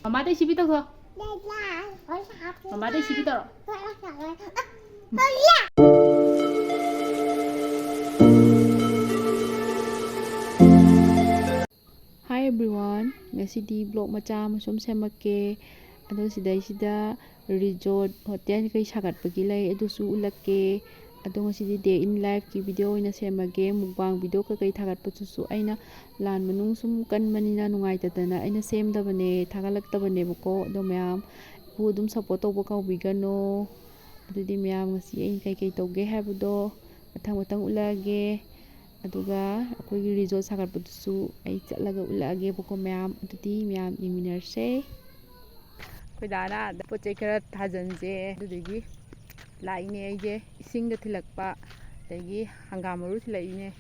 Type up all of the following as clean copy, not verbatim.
Mama đây xí tao thôi. Mama đây xí tao. Hi everyone. Ngasidi vlog macha amasum semake. Ado sida resort hotel kai sagatpagi lai adusu ulakke. Ado ngasidi day in life ki video ina semage mukbang video ka kai thagatpasu aina lan manung sum kan manina nungai tatana aina semdabane thagalaktabane bako ado mayam pu dum support tawba kaubigano. Adudi mayam ngasi ain kai tawge haibado mathang ulage. Aduga akogi resort sagatpadusu ai chatlaga ulage bako mayam adudi mayam iminarse. Koi dana poche khara thajanje adudigi laine aije isingda thilakpa dagi hangamaru thilaine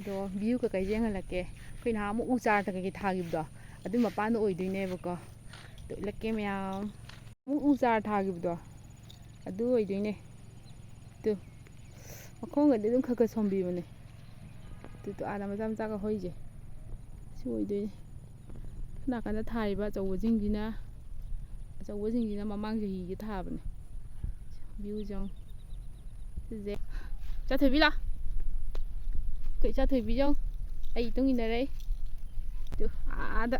do view ka kai jengalake koi na mu uchar ta kai thagibdo adu mapanda oidoine bako to lakke mayam mu uchar thagibdo adu oidoine to makhonga dum khaka sombi bane to ada majam jaga hoije si oidoine na kana thaiba chawjingjina mamang jahi gi thabane view jong je cha thoi bila kai cha thoi bi jong ai tung ina rei to ada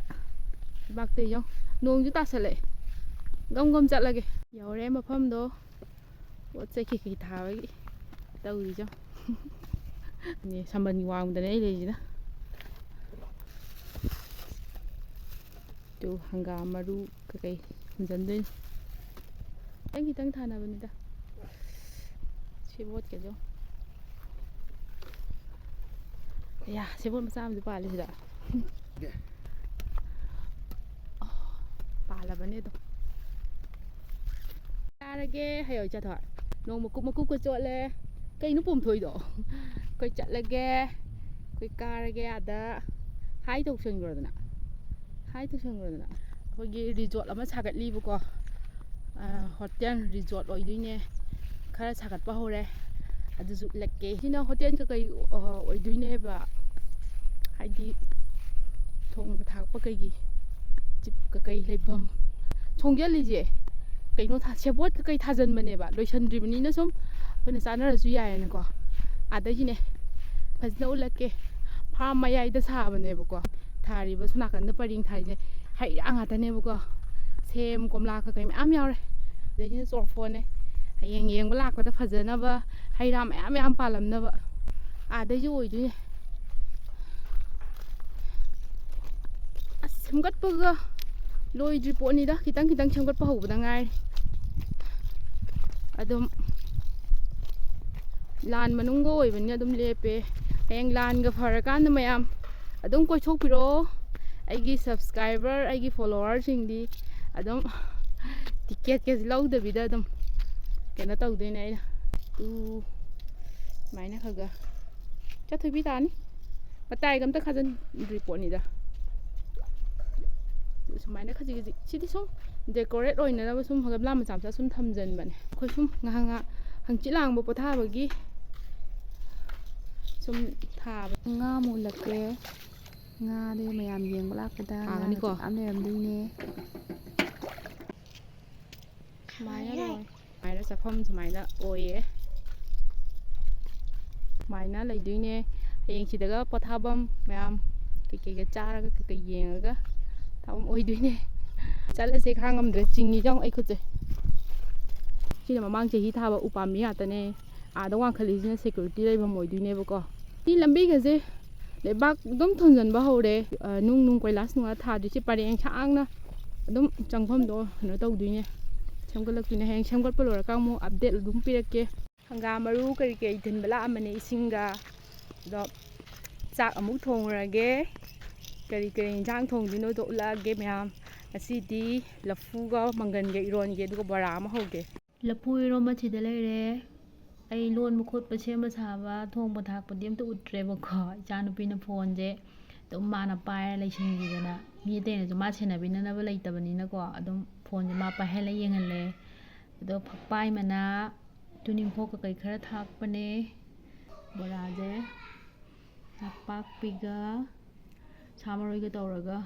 bak te jong nong ju ta sale gom chatlage yore mafam do pot se ki thawi tawi jong ni samban wang da nei le jina to hangam maru ka kai jandoin tang thana banida sebot ke jo ya sebot masam ju pale sida pala bane do tarage hayo cha thoi nong makuk ko chole kai nu pum thoi do koi chatlage koi karage ada hai tok sengrodna kogi resort ama sagatli buko hotel resort oiduine khara sagatpa hore aduju lakke hina hotel ka kai oiduine ba haidi thong thakpa kai gi chip ka kai leibam thongjali kaino tha sebot ka kai thajan bane ba loisandribani na sum koina sanarasu yaena ko adajine fajna ulakke farm mayai da sabane bako thari ba suna kan da paring thari je haira ngata ne bako sem komla ka kai am yaure dejin sor phone hayeng ba lakpa da fajana ba haira am palam na ba ada ju oidu semgat paga loi report ni da kitang semgat pa hobda ngai adum lan manunggo oibani adum lepe hayeng lan ga farakan mayam adum koi thok piro aigi subscriber aigi follower singdi adum ticket ke lauda bida adum kena tawdene aina tu maina khaga chathoi bi tani patai gamta khajan report ni da sumaina khaji sidi sum decorate oina na sum hagam lam cham cha sum thamjan bane khoi sum nga hangchi lang bo potha bagi sum tha nga mu lakke nga de mayam yeng lakada ani ko am ram dine maina safam sumaina oye maina leiduine hayeng sidaga pothabam mayam keke ga charaga keke yengaga tham oiduine chala se khangam dre chingni jong ai khuje sina mamang chehi thaba upami atane ada wang khali sina security leibam oiduine bako ni lambi gaje lebak dum thonjan ba hore nung koilas nu tha du chi pareng changna dum changpham do no tawduine semgalakine heng semgal polora kangmu update dum pirake hanga maru kari din bala amane isinga do chak amuk thongrage kari injang thongdino do ulage mayam asidi lafuga mangan ge iron ge du bara ma hoge lafu iro ma chida leire ai lon mukhot pa sema saba thong pa thak pa dim to utre ba kho ichanu pina phone je to mana paira leisingi gana mi te ne ma sena bina na ba leitabani na ko adum phone je ma pa hela yengalle do phakpai mana tuning phok ka kai khara thak pane bora je napak piga samaroi ga tawraga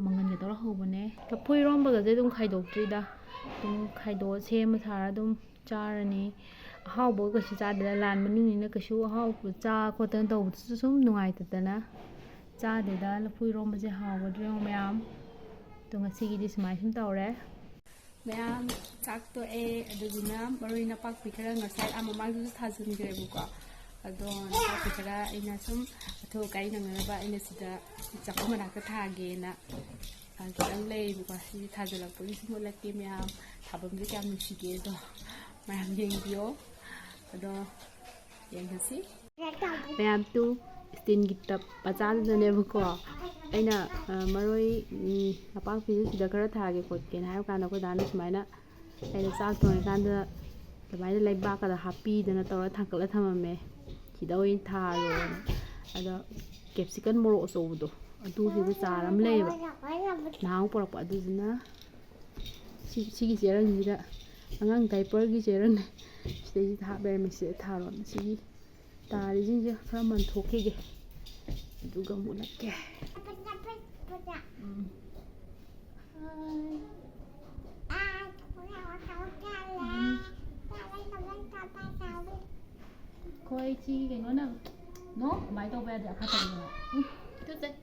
ꯃꯪꯒꯟꯒ ꯇꯧꯔ ꯍꯧꯕꯅꯦ ꯂꯐꯣꯏ ꯏꯔꯣꯝꯕꯒꯁꯦ ꯑꯗꯨꯝ ꯈꯥꯏꯗꯣꯛꯇ꯭ꯔꯤꯗ ꯑꯗꯨꯝ ꯈꯥꯏꯗꯣꯛꯑ ꯁꯦꯝꯃ ꯁꯥꯔ ꯑꯗꯨꯝ ꯆꯥꯔꯅꯤ ꯑꯍꯥꯎꯕ ꯀꯩꯁꯨ ꯆꯥꯗꯦꯗ ꯂꯥꯟ ꯃꯅꯨꯡꯅꯤꯅ ꯀꯩꯁꯨ ꯑꯍꯥꯎꯕ ꯆꯥ ꯈꯣꯠꯇꯅ ꯇꯧꯕꯗꯨꯁꯨ ꯁꯨꯝ ꯅꯨꯡꯉꯥꯏꯇꯗꯅ ꯆꯥꯗꯦꯗ ꯂꯐꯨ ꯏꯔꯣꯝꯕꯁꯦ ꯍꯥꯎꯒꯗ꯭ꯔꯣ ꯃꯌꯥꯝ ꯑꯗꯣ ꯉꯁꯤꯒꯤꯗꯤ ꯁꯨꯃꯥꯏꯅ ꯁꯨꯝ ꯇꯧꯔꯦ ꯃꯌꯥꯝ ꯆꯥꯛ ꯇꯣꯛꯑꯦ ꯑꯗꯨꯗꯨꯅ ꯃꯔꯣꯏ ꯅꯄꯥꯛꯄꯤ ꯈꯔ ꯉꯁꯥꯏ ꯃꯃꯥꯡꯗꯁꯨ ꯊꯥꯖꯤꯟꯈ꯭ꯔꯦꯕꯀꯣ ꯑꯗꯣ ꯅꯄꯥꯛꯄꯤ ꯈꯔ ꯑꯩꯅ ꯁꯨꯝ ꯑꯊꯨ ꯑꯀꯥꯏ ꯅꯪꯅꯅꯕ ꯑꯩꯅ ꯁꯤꯗ ꯆꯥꯛꯈꯨꯝ ꯃꯅꯥꯛꯇ ꯊꯥꯒꯦꯅ ꯈꯤꯇꯪ ꯂꯩꯌꯦꯕꯀꯣ ꯁꯤ ꯊꯥꯖꯤꯜꯂꯛꯄꯒꯤ ꯁꯨꯝ ꯎꯠꯂꯛꯀꯦ ꯃꯌꯥꯝ ꯊꯥꯐꯝꯁꯦ ꯀꯌꯥꯝ ꯅꯨꯡꯁꯤꯒꯦ ꯑꯗꯣ ꯃꯌꯥꯝ ꯌꯦꯡꯕꯤꯌꯣ ꯑꯗꯣ ꯌꯦꯡꯉꯁꯤ ꯃꯌꯥꯝ ꯇꯨ ꯏꯁꯇꯤꯜꯒꯤ ꯇꯞ ꯃꯆꯥꯗꯨꯗꯅꯦꯕꯀꯣ ꯑꯩꯅ ꯃꯔꯣꯏ ꯅꯄꯥꯛꯄꯤꯁꯨ ꯁꯤꯗ ꯈꯔ ꯊꯥꯒꯦ ꯈꯣꯠꯀꯦꯅ ꯍꯥꯏꯕ ꯀꯥꯟꯗ ꯑꯩꯈꯣꯏ ꯗꯥꯅ ꯁꯨꯃꯥꯏꯅ ꯑꯩꯅ ꯆꯥꯛ ꯊꯣꯡꯉꯤꯀꯥꯟꯗ ꯑꯗꯨꯃꯥꯏꯅ ꯂꯩꯕꯥꯛꯀꯗ ꯍꯥꯞꯄꯤꯗꯅ ꯇꯧꯔ ꯊꯥꯡꯀꯠꯂ ꯊꯝꯃꯝꯃꯦ ꯁꯤꯗ ꯑꯣꯏꯅ ꯊꯥꯔꯣꯅ ꯑꯗꯣ ꯀꯦꯞꯁꯤꯀꯝ ꯃꯣꯔꯣꯛ ꯑꯆꯧꯕꯗꯣ ꯑꯗꯨꯒꯤꯗ ꯆꯥꯔ ꯑꯃ ꯂꯩꯌꯦꯕ ꯅꯍꯥꯟ ꯄꯨꯔꯛꯄ ꯑꯗꯨꯗꯨꯅ ꯁꯤꯒꯤ ꯆꯦꯔꯪꯁꯤꯗ ꯑꯉꯥꯡ ꯗꯥꯏꯄꯔꯒꯤ ꯆꯦꯔꯪꯅꯦ ꯁꯤꯗꯩꯁꯤꯗ ꯍꯥꯞ ꯂꯩꯔꯝꯃꯦ ꯁꯤꯗ ꯊꯥꯔꯣꯅ ꯁꯤꯒꯤ ꯇꯥꯔꯤꯁꯤꯡꯁꯦ ꯈꯔ ꯃꯟꯊꯣꯛꯈꯤꯒꯦ ꯑꯗꯨꯒ ꯃꯨꯠꯂꯛꯀꯦ ꯑꯩꯈꯣꯏ ꯁꯤꯒꯤ ꯀꯩꯅꯣꯅ ꯅꯣ ꯀꯃꯥꯏꯅ ꯇꯧꯕ ꯌꯥꯗꯦ ꯑꯐꯠꯇꯕꯅ ꯇꯨꯠꯆꯩ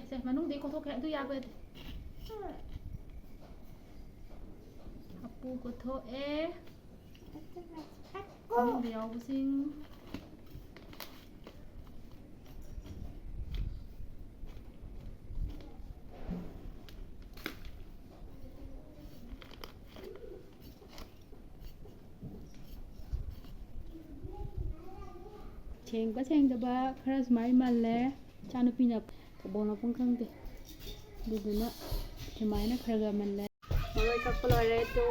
ꯁꯦ ꯃꯅꯨꯡꯗꯒꯤ ꯀꯣꯊꯣꯛꯈ꯭ꯔꯦ ꯑꯗꯨ ꯌꯥꯕ ꯌꯥꯗꯦ ꯍꯥꯄꯨ ꯀꯣꯊꯣꯛꯑꯦ ꯃꯅꯨꯡꯗ ꯌꯥꯎꯕꯁꯤꯡ ꯁꯦꯡꯕ ꯁꯦꯡꯗꯕ ꯈꯔ ꯁꯨꯃꯥꯏꯅ ꯃꯜꯂꯦ ꯏꯆꯥꯅꯨꯄꯤꯅ ꯊꯕꯛ ꯃꯐꯝ ꯈꯪꯗꯦ ꯑꯗꯨꯗꯨꯅ ꯁꯨꯃꯥꯏꯅ ꯈꯔ ꯈꯔ ꯃꯜꯂꯦ ꯃꯔꯣꯏ ꯀꯛꯄ ꯂꯣꯏꯔꯦ ꯇꯨ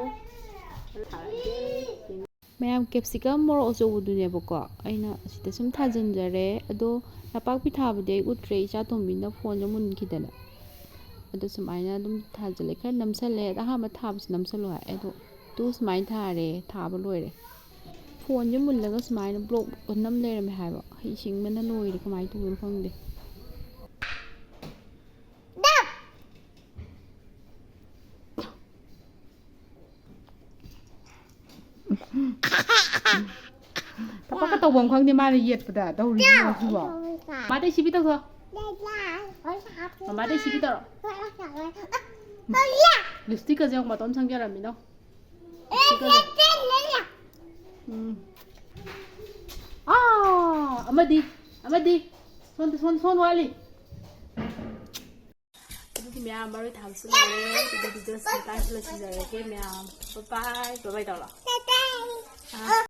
ꯃꯌꯥꯝ ꯀꯦꯞꯁꯤꯀꯝ ꯃꯣꯔꯣꯛ ꯑꯆꯧꯕꯗꯨꯅꯦꯕꯀꯣ ꯑꯩꯅ ꯁꯤꯗ ꯁꯨꯝ ꯊꯥꯖꯤꯟꯖꯔꯦ ꯑꯗꯣ ꯅꯄꯥꯛꯄꯤ ꯊꯥꯕꯗꯤ ꯑꯩ ꯎꯠꯇ꯭ꯔꯦ ꯏꯆꯥ ꯇꯣꯝꯕꯤꯅ ꯐꯣꯟꯁꯨ ꯃꯨꯟꯈꯤꯗꯅ ꯑꯗꯣ ꯁꯨꯃꯥꯏꯅ ꯑꯗꯨꯝ ꯊꯥꯖꯤꯜꯂꯦ ꯈꯔ ꯅꯝꯁꯜꯂꯦ ꯑꯍꯥꯟꯕ ꯊꯥꯕꯁꯨ ꯅꯝꯁꯜꯂꯨ ꯍꯥꯏ ꯑꯗꯣ ꯇꯨ ꯁꯨꯃꯥꯏꯅ ꯊꯥꯔꯦ ꯊꯥꯕ ꯂꯣꯏꯔꯦ ꯐꯣꯟꯁꯦ ꯃꯨꯜꯂꯒ ꯁꯨꯃꯥꯏꯅ ꯕ꯭ꯂꯣꯛ ꯅꯝ ꯂꯩꯔꯝꯃꯦ ꯍꯥꯏꯕ ꯍꯩꯁꯤꯡꯕꯅ ꯂꯣꯏꯔꯦ ꯀꯃꯥꯏꯅ ꯇꯧꯗꯣꯏꯅꯣ ꯈꯪꯗꯦ ꯊꯕꯛꯀ ꯇꯧꯐꯝ ꯈꯪꯗꯦ ꯃꯥꯅ ꯌꯦꯠꯄꯗ ꯇꯧꯔꯤꯕꯣ ꯃꯥꯗꯩ ꯁꯤꯕꯤ ꯇꯧꯊꯣ ꯃꯃꯥꯗꯩ ꯁꯤꯕꯤ ꯇꯧꯔꯣ ꯂꯤꯞꯁꯇꯤꯛꯀꯁꯦ ꯑꯃꯨꯛ ꯃꯇꯣꯝ ꯁꯪꯖꯔꯝꯃꯤꯅꯣ ꯑꯃꯗꯤ ꯁꯣꯟ ꯋꯥꯠꯂꯤ ꯑꯗꯨꯗꯤ ꯃꯌꯥꯝ ꯃꯔꯣꯏ ꯊꯥꯕꯁꯨ ꯂꯣꯏꯔꯦ ꯑꯗꯨꯗꯤ ꯃꯇꯥꯡꯁꯤ ꯂꯣꯏꯁꯤꯟꯖꯔꯒꯦ ꯃꯌꯥꯝ ꯕꯥꯏ ꯕꯥꯏ ꯇꯧꯔꯣ